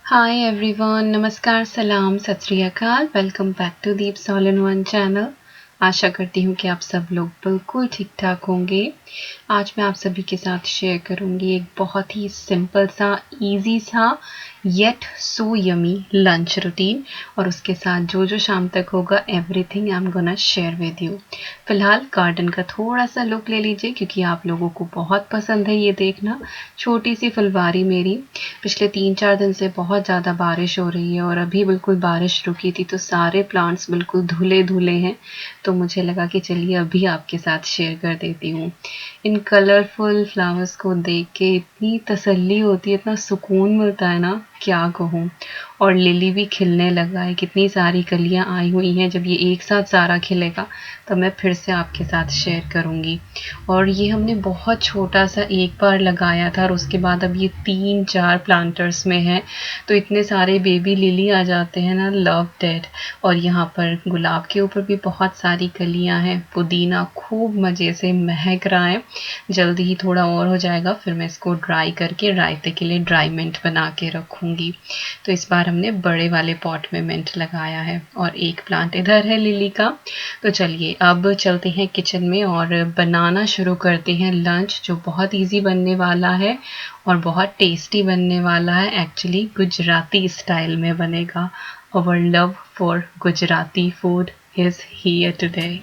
Hi everyone, नमस्कार, सलाम, सत श्री अकाल। Welcome back to Deep's all in one channel. आशा करती हूँ कि आप सब लोग बिल्कुल ठीक ठाक होंगे। आज मैं आप सभी के साथ शेयर करूँगी एक बहुत ही सिंपल सा, इजी सा yet so yummy lunch routine, और उसके साथ जो जो शाम तक होगा everything I am gonna share with you. फिलहाल गार्डन का थोड़ा सा लुक ले लीजिए क्योंकि आप लोगों को बहुत पसंद है ये देखना। छोटी सी फुलवारी मेरी, पिछले 3-4 दिन से बहुत ज़्यादा बारिश हो रही है और अभी बिल्कुल बारिश रुकी थी तो सारे प्लांट्स बिल्कुल धुले धुले हैं। तो मुझे लगा कि चलिए अभी आपके साथ शेयर कर देती हूँ। इन कलरफुल फ्लावर्स को देख के इतनी तसल्ली होती है, इतना सुकून मिलता है ना, क्या कहूँ। और लिली भी खिलने लगा है, कितनी सारी कलियां आई हुई हैं। जब ये एक साथ सारा खिलेगा तो मैं फिर से आपके साथ शेयर करूँगी। और ये हमने बहुत छोटा सा एक बार लगाया था और उसके बाद अब ये 3-4 प्लांटर्स में है, तो इतने सारे बेबी लिली आ जाते हैं ना, लव डेड। और यहाँ पर गुलाब के ऊपर भी बहुत सारी कलियां हैं। पुदीना खूब मज़े से महक रहा है। जल्दी ही थोड़ा और हो जाएगा, फिर मैं इसको ड्राई करके रायते के लिए ड्राई मिंट बना के रखूँगी। तो इस बार हमने बड़े वाले पॉट में मिंट लगाया है और एक प्लांट इधर है लिली का। तो चलिए अब चलते हैं किचन में और बनाना शुरू करते हैं लंच, जो बहुत इजी बनने वाला है और बहुत टेस्टी बनने वाला है। एक्चुअली गुजराती स्टाइल में बनेगा। Our love for Gujarati food is here today.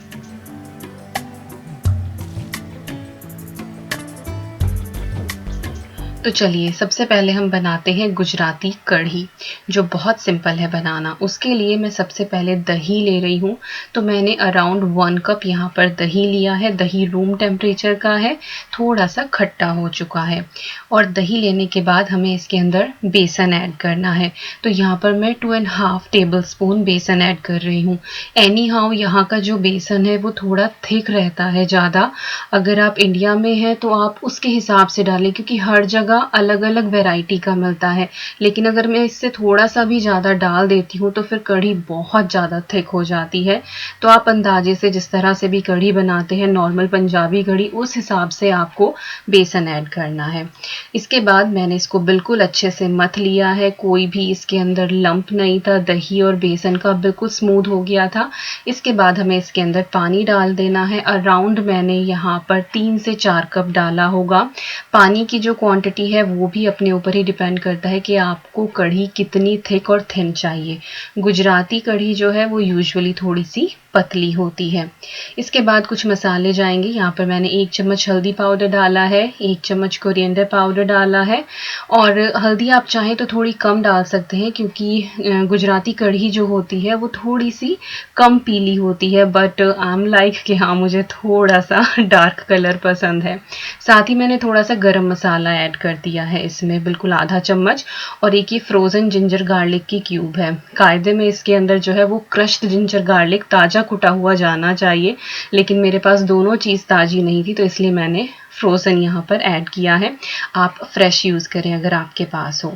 तो चलिए सबसे पहले हम बनाते हैं गुजराती कढ़ी, जो बहुत सिंपल है बनाना। उसके लिए मैं सबसे पहले दही ले रही हूँ। तो मैंने अराउंड 1 कप यहाँ पर दही लिया है। दही रूम टेम्परेचर का है, थोड़ा सा खट्टा हो चुका है। और दही लेने के बाद हमें इसके अंदर बेसन ऐड करना है। तो यहाँ पर मैं 2.5 टेबल स्पून बेसन ऐड कर रही हूँ। एनी हाउ यहाँ का जो बेसन है वो थोड़ा थिक रहता है ज़्यादा। अगर आप इंडिया में हैं तो आप उसके हिसाब से डालें, क्योंकि हर जगह अलग अलग वैरायटी का मिलता है। लेकिन अगर मैं इससे थोड़ा सा भी ज़्यादा डाल देती हूँ तो फिर कढ़ी बहुत ज़्यादा थिक हो जाती है। तो आप अंदाजे से जिस तरह से भी कढ़ी बनाते हैं, नॉर्मल पंजाबी कढ़ी, उस हिसाब से आपको बेसन ऐड करना है। इसके बाद मैंने इसको बिल्कुल अच्छे से मथ लिया है। कोई भी इसके अंदर लंप नहीं था, दही और बेसन का बिल्कुल स्मूथ हो गया था। इसके बाद हमें इसके अंदर पानी डाल देना है। अराउंड मैंने यहाँ पर 3 से 4 कप डाला होगा। पानी की जो क्वांटिटी है वो भी अपने ऊपर ही डिपेंड करता है कि आपको कढ़ी कितनी थिक और थिन चाहिए। गुजराती कढ़ी जो है वो यूजुअली थोड़ी सी पतली होती है। इसके बाद कुछ मसाले जाएंगे। यहाँ पर मैंने 1 चम्मच हल्दी पाउडर डाला है, 1 चम्मच कोरिएंडर पाउडर डाला है। और हल्दी आप चाहें तो थोड़ी कम डाल सकते हैं, क्योंकि गुजराती कढ़ी जो होती है वो थोड़ी सी कम पीली होती है। बट आई एम लाइक कि हाँ, मुझे थोड़ा सा डार्क कलर पसंद है। साथ ही मैंने थोड़ा सा गरम मसाला ऐड कर दिया है इसमें, बिल्कुल आधा चम्मच। और एक ये फ्रोज़न जिंजर गार्लिक की क्यूब है। कायदे में इसके अंदर जो है वो क्रश्ड जिंजर गार्लिक ताज़ा कुटा हुआ जाना चाहिए, लेकिन मेरे पास दोनों चीज़ ताज़ी नहीं थी तो इसलिए मैंने फ्रोज़न यहाँ पर ऐड किया है। आप फ्रेश यूज़ करें अगर आपके पास हो।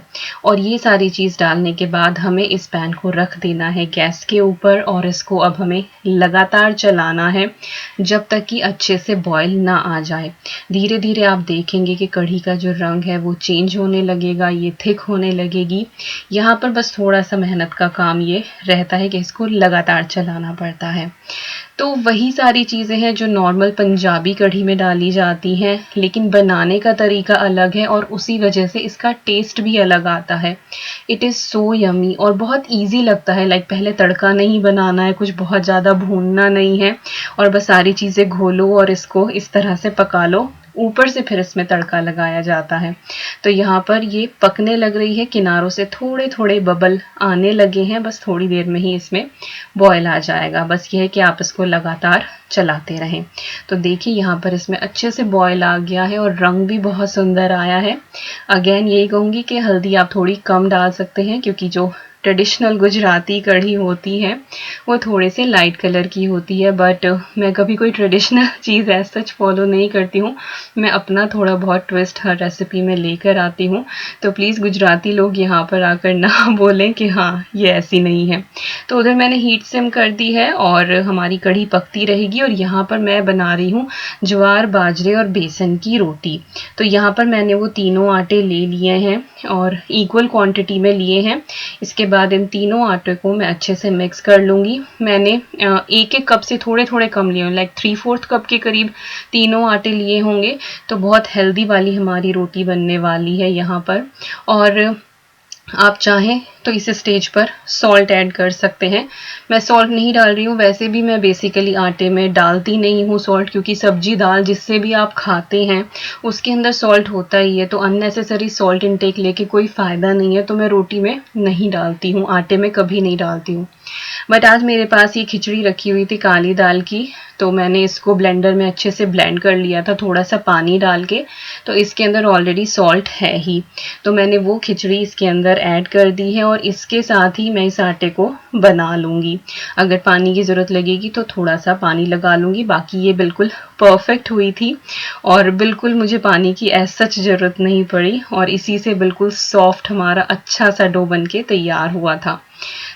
और ये सारी चीज़ डालने के बाद हमें इस पैन को रख देना है गैस के ऊपर, और इसको अब हमें लगातार चलाना है जब तक कि अच्छे से बॉयल ना आ जाए। धीरे धीरे आप देखेंगे कि कढ़ी का जो रंग है वो चेंज होने लगेगा, ये थिक होने लगेगी। यहाँ पर बस थोड़ा सा मेहनत का काम ये रहता है कि इसको लगातार चलाना पड़ता है। तो वही सारी चीज़ें हैं जो नॉर्मल पंजाबी कढ़ी में डाली जाती हैं, लेकिन बनाने का तरीका अलग है और उसी वजह से इसका टेस्ट भी अलग आता है। इट इज़ सो यमी और बहुत इजी लगता है। लाइक पहले तड़का नहीं बनाना है, कुछ बहुत ज़्यादा भूनना नहीं है, और बस सारी चीज़ें घोलो और इसको इस तरह से पका लो। ऊपर से फिर इसमें तड़का लगाया जाता है। तो यहाँ पर ये पकने लग रही है, किनारों से थोड़े थोड़े बबल आने लगे हैं। बस थोड़ी देर में ही इसमें बॉयल आ जाएगा। बस ये है कि आप इसको लगातार चलाते रहें। तो देखिए यहाँ पर इसमें अच्छे से बॉयल आ गया है और रंग भी बहुत सुंदर आया है। अगेन यही कहूँगी कि हल्दी आप थोड़ी कम डाल सकते हैं, क्योंकि जो ट्रेडिशनल गुजराती कढ़ी होती है वो थोड़े से लाइट कलर की होती है, बट मैं कभी कोई ट्रेडिशनल चीज़ एज सच फॉलो नहीं करती हूँ। मैं अपना थोड़ा बहुत ट्विस्ट हर रेसिपी में लेकर आती हूँ, तो प्लीज़ गुजराती लोग यहाँ पर आकर ना बोलें कि हाँ ये ऐसी नहीं है। तो उधर मैंने हीट सिम कर दी है और हमारी कढ़ी पकती रहेगी। और यहाँ पर मैं बना रही हूँ ज्वार, बाजरे और बेसन की रोटी। तो यहाँ पर मैंने वो तीनों आटे ले लिए हैं और इक्वल क्वांटिटी में लिए हैं। इसके बाद इन तीनों आटे को मैं अच्छे से मिक्स कर लूँगी। मैंने एक एक कप से थोड़े थोड़े कम लिए, लाइक 3/4 कप के करीब तीनों आटे लिए होंगे। तो बहुत हेल्दी वाली हमारी रोटी बनने वाली है यहाँ पर। और आप चाहें तो इस स्टेज पर सॉल्ट ऐड कर सकते हैं। मैं सॉल्ट नहीं डाल रही हूँ, वैसे भी मैं बेसिकली आटे में डालती नहीं हूँ सॉल्ट, क्योंकि सब्जी दाल जिससे भी आप खाते हैं उसके अंदर सॉल्ट होता ही है, तो अननेसेसरी सॉल्ट इनटेक लेके कोई फ़ायदा नहीं है। तो मैं रोटी में नहीं डालती हूँ, आटे में कभी नहीं डालती हूँ। बट आज मेरे पास ये खिचड़ी रखी हुई थी काली दाल की, तो मैंने इसको ब्लेंडर में अच्छे से ब्लेंड कर लिया था थोड़ा सा पानी डाल के। तो इसके अंदर ऑलरेडी सॉल्ट है ही, तो मैंने वो खिचड़ी इसके अंदर ऐड कर दी है और इसके साथ ही मैं इस आटे को बना लूँगी। अगर पानी की ज़रूरत लगेगी तो थोड़ा सा पानी लगा लूँगी। बाकी ये बिल्कुल परफेक्ट हुई थी और बिल्कुल मुझे पानी की एज सच ज़रूरत नहीं पड़ी, और इसी से बिल्कुल सॉफ्ट हमारा अच्छा सा डो बन के तैयार हुआ था।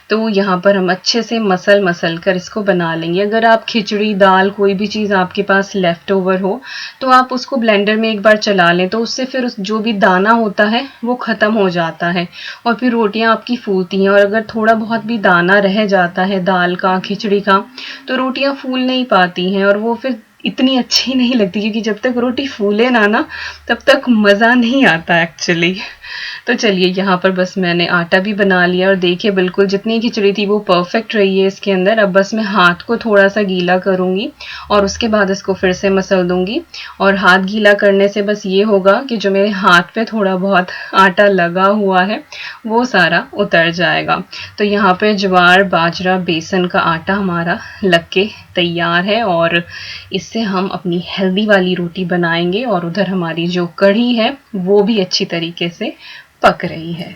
तो यहाँ पर हम अच्छे से मसल कर इसको बना लेंगे। अगर आप खिचड़ी, दाल, कोई भी चीज़ आपके पास लेफ्ट ओवर हो तो आप उसको ब्लेंडर में एक बार चला लें, तो उससे फिर जो भी दाना होता है वो ख़त्म हो जाता है और फिर रोटियाँ आपकी फूलती हैं। और अगर थोड़ा बहुत भी दाना रह जाता है दाल का, खिचड़ी का, तो रोटियाँ फूल नहीं पाती हैं और वो फिर इतनी अच्छी नहीं लगती, क्योंकि जब तक रोटी फूले ना तब तक मज़ा नहीं आता एक्चुअली। तो चलिए यहाँ पर बस मैंने आटा भी बना लिया और देखिए बिल्कुल जितनी खिचड़ी थी वो परफेक्ट रही है इसके अंदर। अब बस मैं हाथ को थोड़ा सा गीला करूँगी और उसके बाद इसको फिर से मसल दूँगी। और हाथ गीला करने से बस ये होगा कि जो मेरे हाथ पे थोड़ा बहुत आटा लगा हुआ है वो सारा उतर जाएगा। तो यहाँ पे ज्वार, बाजरा, बेसन का आटा हमारा लग के तैयार है और इससे हम अपनी हेल्दी वाली रोटी बनाएंगे। और उधर हमारी जो कढ़ी है वो भी अच्छी तरीके से पक रही है।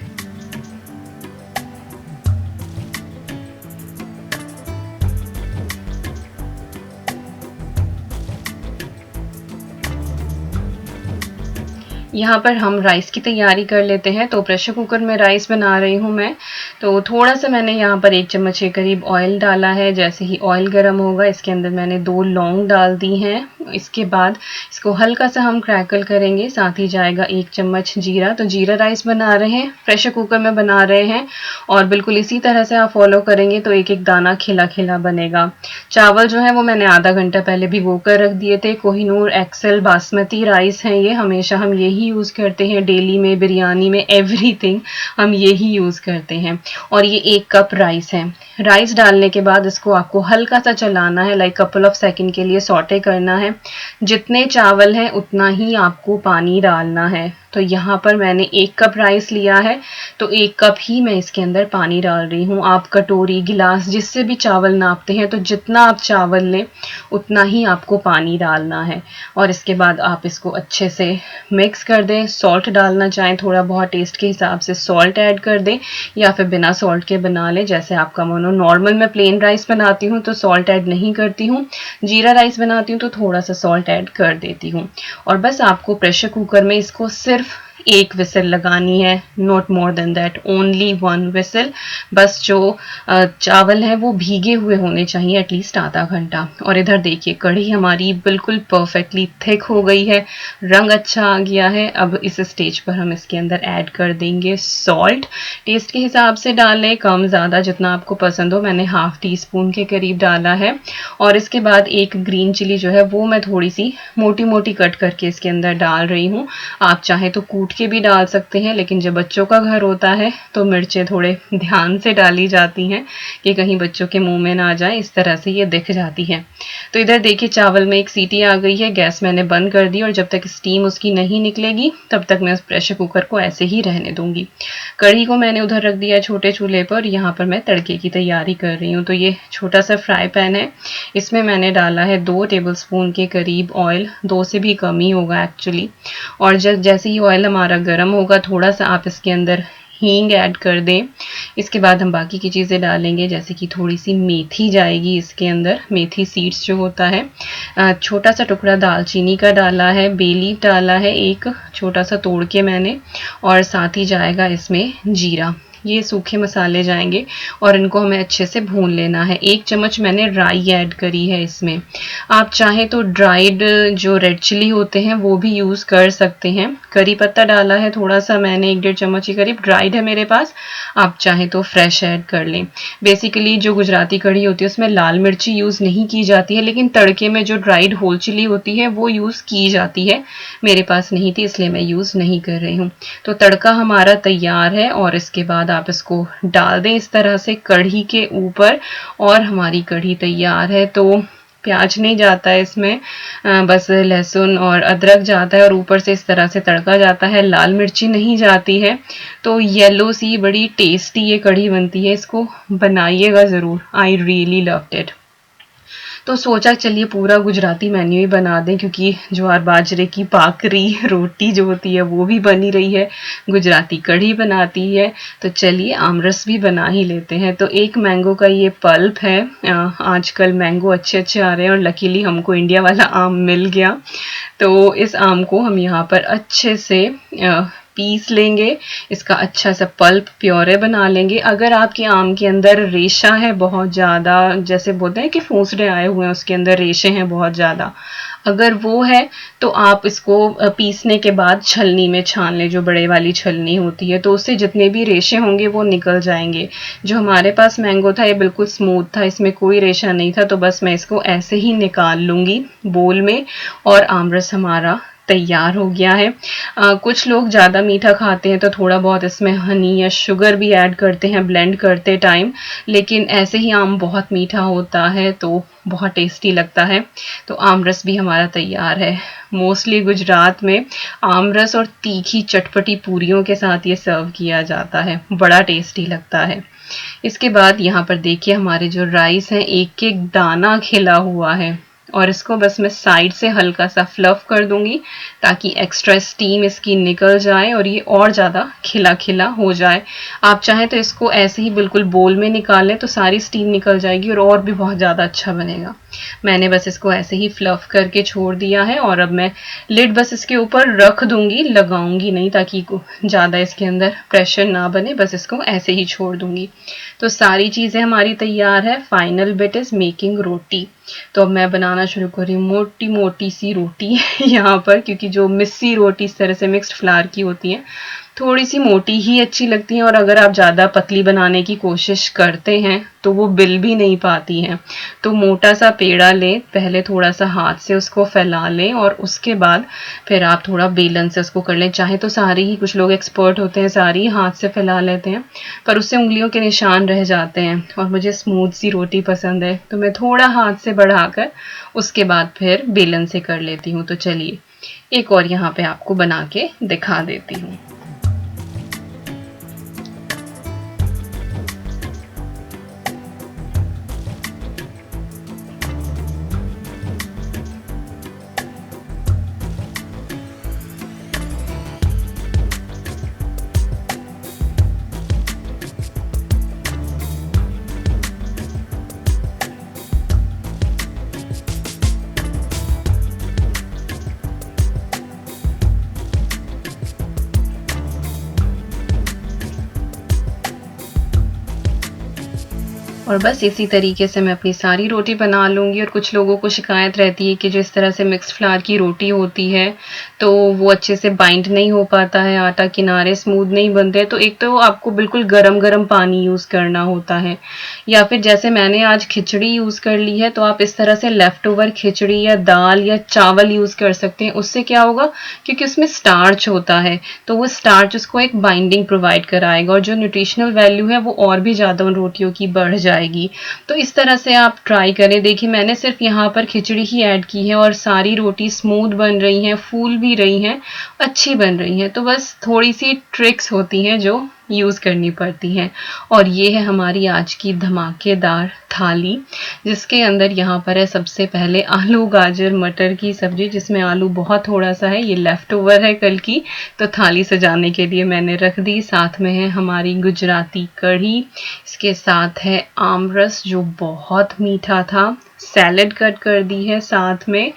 यहाँ पर हम राइस की तैयारी कर लेते हैं। तो प्रेशर कुकर में राइस बना रही हूँ मैं। तो थोड़ा सा मैंने यहाँ पर 1 चम्मच के करीब ऑयल डाला है। जैसे ही ऑयल गर्म होगा इसके अंदर मैंने 2 लौंग डाल दी हैं। इसके बाद इसको हल्का सा हम क्रैकल करेंगे, साथ ही जाएगा 1 चम्मच जीरा। तो जीरा राइस बना रहे हैं, प्रेशर कुकर में बना रहे हैं और बिल्कुल इसी तरह से आप फॉलो करेंगे तो एक एक दाना खिला खिला बनेगा। चावल जो है वो मैंने आधा घंटा पहले भिगो कर रख दिए थे। कोहिनूर एक्सेल बासमती राइस हैं ये, हमेशा हम यही यूज़ करते हैं, डेली में, बिरयानी में, एवरीथिंग हम यही यूज़ करते हैं। और ये 1 कप राइस है। राइस डालने के बाद इसको आपको हल्का सा चलाना है, लाइक कपल ऑफ सेकंड के लिए सॉटे करना है। जितने चावल हैं उतना ही आपको पानी डालना है। तो यहाँ पर मैंने 1 कप राइस लिया है तो 1 कप ही मैं इसके अंदर पानी डाल रही हूँ। आप कटोरी, गिलास जिससे भी चावल नापते हैं तो जितना आप चावल लें उतना ही आपको पानी डालना है। और इसके बाद आप इसको अच्छे से मिक्स कर दें। सॉल्ट डालना चाहें थोड़ा बहुत टेस्ट के हिसाब से सॉल्ट ऐड कर दें या फिर बिना सॉल्ट के बना लें, जैसे आपका मन हो। नॉर्मल मैं प्लेन राइस बनाती हूँ तो सॉल्ट ऐड नहीं करती हूँ, जीरा राइस बनाती हूँ तो थोड़ा सा सॉल्ट ऐड कर देती हूँ। और बस आपको प्रेशर कुकर में इसको सिर्फ 1 विसल लगानी है, not more than that, only 1 whistle. बस जो चावल है वो भीगे हुए होने चाहिए एटलीस्ट आधा घंटा। और इधर देखिए कढ़ी हमारी बिल्कुल परफेक्टली थिक हो गई है, रंग अच्छा आ गया है। अब इस स्टेज पर हम इसके अंदर ऐड कर देंगे सॉल्ट। टेस्ट के हिसाब से डालें, कम ज़्यादा जितना आपको पसंद हो। मैंने ½ टीस्पून के करीब डाला है। और इसके बाद 1 ग्रीन चिली जो है वो मैं थोड़ी सी मोटी मोटी कट करके इसके अंदर डाल रही हूँ। आप चाहे तो कूट के भी डाल सकते हैं, लेकिन जब बच्चों का घर होता है तो मिर्चें थोड़े ध्यान से डाली जाती हैं कि कहीं बच्चों के मुंह में ना आ जाए, इस तरह से ये दिख जाती है। तो इधर देखिए चावल में 1 सीटी आ गई है, गैस मैंने बंद कर दी और जब तक स्टीम उसकी नहीं निकलेगी तब तक मैं उस प्रेशर कुकर को ऐसे ही रहने दूंगी। कढ़ी को मैंने उधर रख दिया छोटे चूल्हे पर। यहाँ पर मैं तड़के की तैयारी कर रही हूँ। तो ये छोटा सा फ्राई पैन है, इसमें मैंने डाला है 2 टेबलस्पून के करीब ऑयल, 2 से भी कम ही होगा एक्चुअली। और जैसे ही ऑयल हमारा गर्म होगा थोड़ा सा आप इसके अंदर हींग ऐड कर दें। इसके बाद हम बाकी की चीज़ें डालेंगे, जैसे कि थोड़ी सी मेथी जाएगी इसके अंदर, मेथी सीड्स जो होता है। छोटा सा टुकड़ा दालचीनी का डाला है, बे लीफ डाला है एक छोटा सा तोड़ के मैंने, और साथ ही जाएगा इसमें जीरा। ये सूखे मसाले जाएंगे और इनको हमें अच्छे से भून लेना है। 1 चम्मच मैंने राई ऐड करी है इसमें। आप चाहें तो ड्राइड जो रेड चिली होते हैं वो भी यूज़ कर सकते हैं। करी पत्ता डाला है थोड़ा सा मैंने, 1-1.5 चम्मच के करीब, ड्राइड है मेरे पास, आप चाहें तो फ्रेश ऐड कर लें। बेसिकली जो गुजराती कढ़ी होती है उसमें लाल मिर्ची यूज़ नहीं की जाती है, लेकिन तड़के में जो ड्राइड होल चिली होती है वो यूज़ की जाती है। मेरे पास नहीं थी इसलिए मैं यूज़ नहीं कर रही हूँ। तो तड़का हमारा तैयार है और इसके बाद आप इसको डाल दें इस तरह से कढ़ी के ऊपर और हमारी कढ़ी तैयार है। तो प्याज नहीं जाता है इसमें, बस लहसुन और अदरक जाता है और ऊपर से इस तरह से तड़का जाता है, लाल मिर्ची नहीं जाती है। तो येलो सी बड़ी टेस्टी ये कढ़ी बनती है, इसको बनाइएगा ज़रूर। I really loved it. तो सोचा चलिए पूरा गुजराती मेन्यू ही बना दें, क्योंकि ज्वार बाजरे की पाकरी रोटी जो होती है वो भी बनी रही है, गुजराती कढ़ी बनाती है, तो चलिए आमरस भी बना ही लेते हैं। तो एक मैंगो का ये पल्प है। आजकल मैंगो अच्छे अच्छे आ रहे हैं और लकीली हमको इंडिया वाला आम मिल गया। तो इस आम को हम यहाँ पर अच्छे से पीस लेंगे, इसका अच्छा सा पल्प प्योरे बना लेंगे। अगर आपके आम के अंदर रेशा है बहुत ज़्यादा, जैसे बोलते हैं कि फूंसड़े आए हुए हैं उसके अंदर रेशे हैं बहुत ज़्यादा, अगर वो है तो आप इसको पीसने के बाद छलनी में छान लें, जो बड़े वाली छलनी होती है, तो उससे जितने भी रेशे होंगे वो निकल जाएंगे। जो हमारे पास मैंगो था ये बिल्कुल स्मूथ था, इसमें कोई रेशा नहीं था, तो बस मैं इसको ऐसे ही निकाल लूँगी बोल में और आमरस हमारा तैयार हो गया है। कुछ लोग ज़्यादा मीठा खाते हैं तो थोड़ा बहुत इसमें हनी या शुगर भी ऐड करते हैं ब्लेंड करते टाइम, लेकिन ऐसे ही आम बहुत मीठा होता है तो बहुत टेस्टी लगता है। तो आमरस भी हमारा तैयार है। मोस्टली गुजरात में आमरस और तीखी चटपटी पूरियों के साथ ये सर्व किया जाता है, बड़ा टेस्टी लगता है। इसके बाद यहाँ पर देखिए हमारे जो राइस हैं एक एक दाना खिला हुआ है और इसको बस मैं साइड से हल्का सा फ्लफ कर दूंगी ताकि एक्स्ट्रा स्टीम इसकी निकल जाए और ये और ज़्यादा खिला खिला हो जाए। आप चाहें तो इसको ऐसे ही बिल्कुल बोल में निकाल लें तो सारी स्टीम निकल जाएगी और भी बहुत ज़्यादा अच्छा बनेगा। मैंने बस इसको ऐसे ही फ्लफ करके छोड़ दिया है और अब मैं लिड बस इसके ऊपर रख दूंगी, लगाऊंगी नहीं ताकि ज़्यादा इसके अंदर प्रेशर ना बने, बस इसको ऐसे ही छोड़ दूंगी। तो सारी चीज़ें हमारी तैयार है। फाइनल बिट इज़ मेकिंग रोटी। तो अब मैं बनाना शुरू कर रही हूँ मोटी मोटी सी रोटी यहाँ पर, क्योंकि जो मिस्सी रोटी इस तरह से मिक्स्ड फ्लावर की होती है थोड़ी सी मोटी ही अच्छी लगती हैं और अगर आप ज़्यादा पतली बनाने की कोशिश करते हैं तो वो बिल भी नहीं पाती हैं। तो मोटा सा पेड़ा लें, पहले थोड़ा सा हाथ से उसको फैला लें और उसके बाद फिर आप थोड़ा बेलन से उसको कर लें। चाहे तो सारी ही, कुछ लोग एक्सपर्ट होते हैं सारी हाथ से फैला लेते हैं पर उससे उंगलियों के निशान रह जाते हैं और मुझे स्मूथ सी रोटी पसंद है तो मैं थोड़ा हाथ से बढ़ाकर उसके बाद फिर बेलन से कर लेती हूँ। तो चलिए एक और यहाँ पे आपको बना के दिखा देती हूँ। और बस इसी तरीके से मैं अपनी सारी रोटी बना लूँगी। और कुछ लोगों को शिकायत रहती है कि जो इस तरह से मिक्स्ड फ्लावर की रोटी होती है तो वो अच्छे से बाइंड नहीं हो पाता है, आटा किनारे स्मूथ नहीं बनते हैं। तो एक तो आपको बिल्कुल गरम गरम पानी यूज़ करना होता है, या फिर जैसे मैंने आज खिचड़ी यूज़ कर ली है तो आप इस तरह से लेफ्ट ओवर खिचड़ी या दाल या चावल यूज़ कर सकते हैं। उससे क्या होगा, क्योंकि उसमें स्टार्च होता है तो वो स्टार्च उसको एक बाइंडिंग प्रोवाइड कराएगा और जो न्यूट्रिशनल वैल्यू है वो और भी ज़्यादा उन रोटियों की बढ़ जाएगी। तो इस तरह से आप ट्राई करें। देखिए मैंने सिर्फ यहाँ पर खिचड़ी ही ऐड की है और सारी रोटी स्मूथ बन रही हैं, फूल भी रही हैं, अच्छी बन रही हैं। तो बस थोड़ी सी ट्रिक्स होती हैं जो यूज़ करनी पड़ती हैं। और ये है हमारी आज की धमाकेदार थाली, जिसके अंदर यहाँ पर है सबसे पहले आलू गाजर मटर की सब्जी, जिसमें आलू बहुत थोड़ा सा है, ये लेफ्ट ओवर है कल की, तो थाली सजाने के लिए मैंने रख दी। साथ में है हमारी गुजराती कढ़ी, इसके साथ है आमरस जो बहुत मीठा था, सैलेड कट कर दी है साथ में,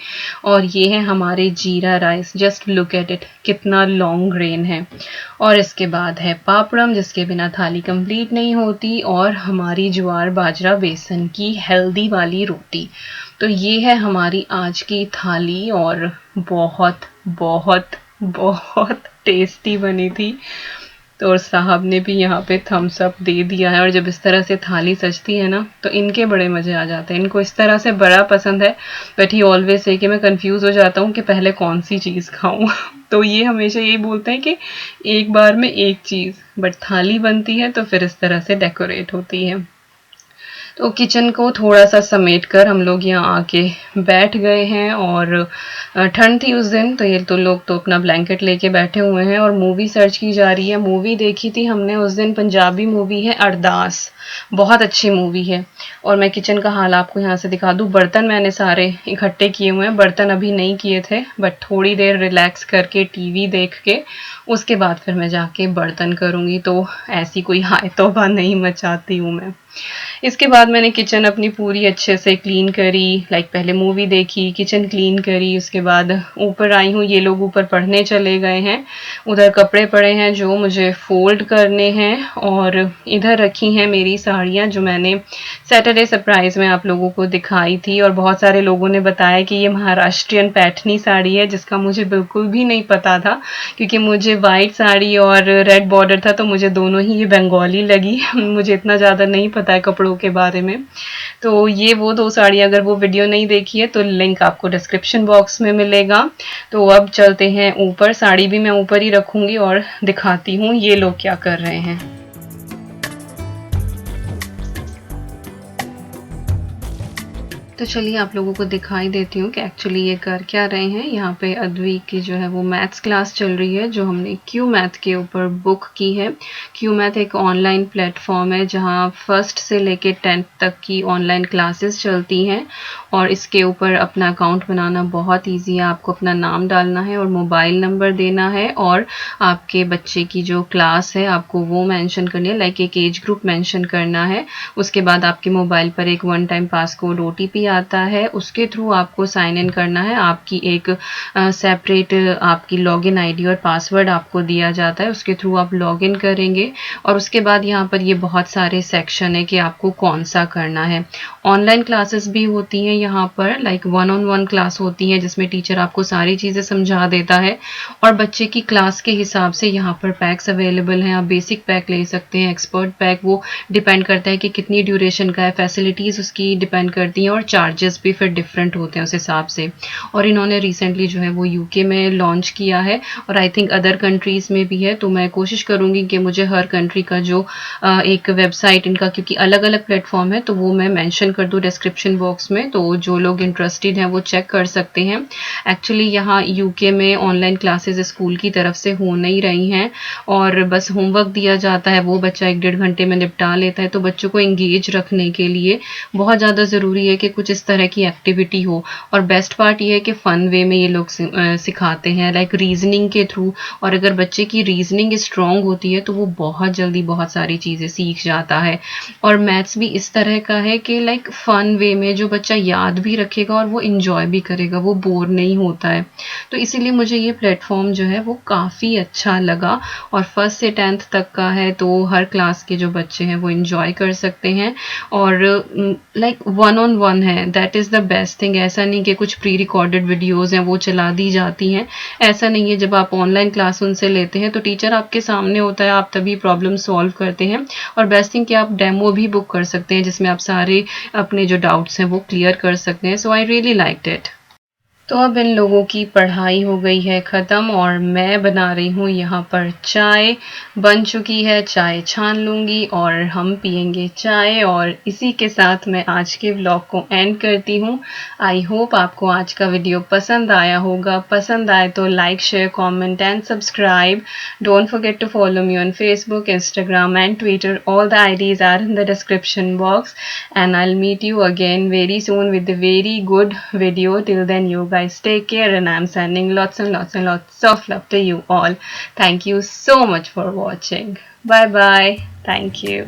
और ये है हमारे जीरा rice. Just look at it, कितना लॉन्ग ग्रेन है। और इसके बाद है पापड़म, जिसके बिना थाली कंप्लीट नहीं होती, और हमारी ज्वार बाजरा बेसन की हेल्दी वाली रोटी। तो ये है हमारी आज की थाली, और बहुत बहुत बहुत टेस्टी बनी थी। तो और साहब ने भी यहाँ पे थम्स अप दे दिया है। और जब इस तरह से थाली सजती है ना, तो इनके बड़े मजे आ जाते हैं। इनको इस तरह से बड़ा पसंद है, बट ही ऑलवेज से कि मैं कंफ्यूज हो जाता हूँ कि पहले कौन सी चीज़ खाऊं। तो ये हमेशा यही बोलते हैं कि एक बार में एक चीज़, बट थाली बनती है तो फिर इस तरह से डेकोरेट होती है। तो किचन को थोड़ा सा समेट कर हम लोग यहाँ आके बैठ गए हैं, और ठंड थी उस दिन, तो ये तो लोग तो अपना ब्लैंकेट लेके बैठे हुए हैं, और मूवी सर्च की जा रही है। मूवी देखी थी हमने उस दिन, पंजाबी मूवी है अरदास, बहुत अच्छी मूवी है। और मैं किचन का हाल आपको यहाँ से दिखा दूँ। बर्तन मैंने सारे इकट्ठे किए हुए हैं, बर्तन अभी नहीं किए थे, बट थोड़ी देर रिलैक्स करके टीवी देख के उसके बाद फिर मैं जाके बर्तन करूँगी। तो ऐसी कोई हाय तौबा नहीं मचाती हूँ मैं। इसके बाद मैंने किचन अपनी पूरी अच्छे से क्लीन करी, पहले मूवी देखी, किचन क्लीन करी, उसके बाद ऊपर आई हूँ। ये लोग ऊपर पढ़ने चले गए हैं, उधर कपड़े पड़े हैं जो मुझे फोल्ड करने हैं, और इधर रखी हैं मेरी साड़ियाँ जो मैंने सैटरडे सरप्राइज में आप लोगों को दिखाई थी। और बहुत सारे लोगों ने बताया कि ये महाराष्ट्रियन पैठनी साड़ी है, जिसका मुझे बिल्कुल भी नहीं पता था, क्योंकि मुझे वाइट साड़ी और रेड बॉर्डर था, तो मुझे दोनों ही ये बंगाली लगी। मुझे इतना ज़्यादा नहीं पता है कपड़ों के बारे में। तो ये वो 2 साड़ी, अगर वो वीडियो नहीं देखी है तो लिंक आपको डिस्क्रिप्शन बॉक्स में मिलेगा। तो अब चलते हैं ऊपर, साड़ी भी मैं ऊपर ही रखूंगी और दिखाती हूँ ये लोग क्या कर रहे हैं। तो चलिए आप लोगों को दिखाई देती हूँ कि एक्चुअली ये कर क्या रहे हैं। यहाँ पे अद्वी की जो है वो मैथ्स क्लास चल रही है, जो हमने क्यू मैथ के ऊपर बुक की है। क्यू मैथ एक ऑनलाइन प्लेटफॉर्म है जहाँ 1st से लेके 10th तक की ऑनलाइन क्लासेस चलती हैं, और इसके ऊपर अपना अकाउंट बनाना बहुत ईजी है। आपको अपना नाम डालना है और मोबाइल नंबर देना है, और आपके बच्चे की जो क्लास है आपको वो मेंशन करनी है, एक एज ग्रुप मेंशन करना है। उसके बाद आपके मोबाइल पर एक 1 टाइम पासकोड OTP आता है, उसके थ्रू आपको साइन इन करना है। आपकी एक सेपरेट आपकी लॉगिन आईडी और पासवर्ड आपको दिया जाता है, उसके थ्रू आप लॉगिन करेंगे। और उसके बाद यहाँ पर ये बहुत सारे सेक्शन है कि आपको कौन सा करना है। ऑनलाइन क्लासेस भी होती हैं यहाँ पर, 1-on-1 क्लास होती है जिसमें टीचर आपको सारी चीज़ें समझा देता है, और बच्चे की क्लास के हिसाब से यहाँ पर पैक्स अवेलेबल हैं। आप बेसिक पैक ले सकते हैं, एक्सपर्ट पैक, वो डिपेंड करता है कि कितनी ड्यूरेशन का है, फैसिलिटीज़ उसकी डिपेंड करती हैं, और चार्जेस भी फिर डिफरेंट होते हैं उस हिसाब से। और इन्होंने रिसेंटली जो है वो यूके में लॉन्च किया है, और आई थिंक अदर कंट्रीज़ में भी है। तो मैं कोशिश करूँगी कि मुझे हर कंट्री का जो एक वेबसाइट इनका, क्योंकि अलग अलग प्लेटफॉर्म है, तो वो मैं मेंशन कर दूँ डिस्क्रिप्शन बॉक्स में, तो जो लोग इंटरेस्टेड हैं वो चेक कर सकते हैं। एक्चुअली यहाँ यूके में ऑनलाइन क्लासेस स्कूल की तरफ से हो नहीं रही हैं, और बस होमवर्क दिया जाता है, वो बच्चा 1-1.5 घंटे में निपटा लेता है। तो बच्चों को इंगेज रखने के लिए बहुत ज़्यादा ज़रूरी है कि कुछ इस तरह की एक्टिविटी हो। और बेस्ट पार्ट ये है कि फ़न वे में ये लोग सिखाते हैं, रीजनिंग के थ्रू। और अगर बच्चे की रीजनिंग स्ट्रॉन्ग होती है तो वो बहुत जल्दी बहुत सारी चीज़ें सीख जाता है। और मैथ्स भी इस तरह का है कि फ़न वे में जो बच्चा याद भी रखेगा और वो इंजॉय भी करेगा, वो बोर नहीं होता है। तो इसीलिए मुझे ये प्लेटफॉर्म जो है वो काफ़ी अच्छा लगा। और 1st से 10th तक का है, तो हर क्लास के जो बच्चे हैं वो इंजॉय कर सकते हैं। और 1-on-1 है, that is the best thing. ऐसा नहीं कि कुछ प्री रिकॉर्डेड वीडियोज़ हैं वो चला दी जाती हैं, ऐसा नहीं है। जब आप ऑनलाइन क्लास उनसे लेते हैं तो टीचर आपके सामने होता है, आप तभी प्रॉब्लम सॉल्व करते हैं। और बेस्ट थिंग कि आप डेमो भी बुक कर सकते हैं, जिसमें आप सारे अपने जो डाउट्स हैं वो क्लियर कर सकते हैं। सो आई रियली लाइक्ड इट। तो अब इन लोगों की पढ़ाई हो गई है ख़त्म और मैं बना रही हूँ यहाँ पर चाय। बन चुकी है, चाय छान लूँगी और हम पियेंगे चाय, और इसी के साथ मैं आज के व्लॉग को एंड करती हूँ। आई होप आपको आज का वीडियो पसंद आया होगा। पसंद आए तो like, share, comment and subscribe. Don't forget to follow me on Facebook, Instagram and Twitter. All the IDs are in the description box, and I'll meet you again very soon with a very good video. Till then, you guys take care, and I'm sending lots and lots and lots of love to you all. Thank you so much for watching. Bye bye. Thank you.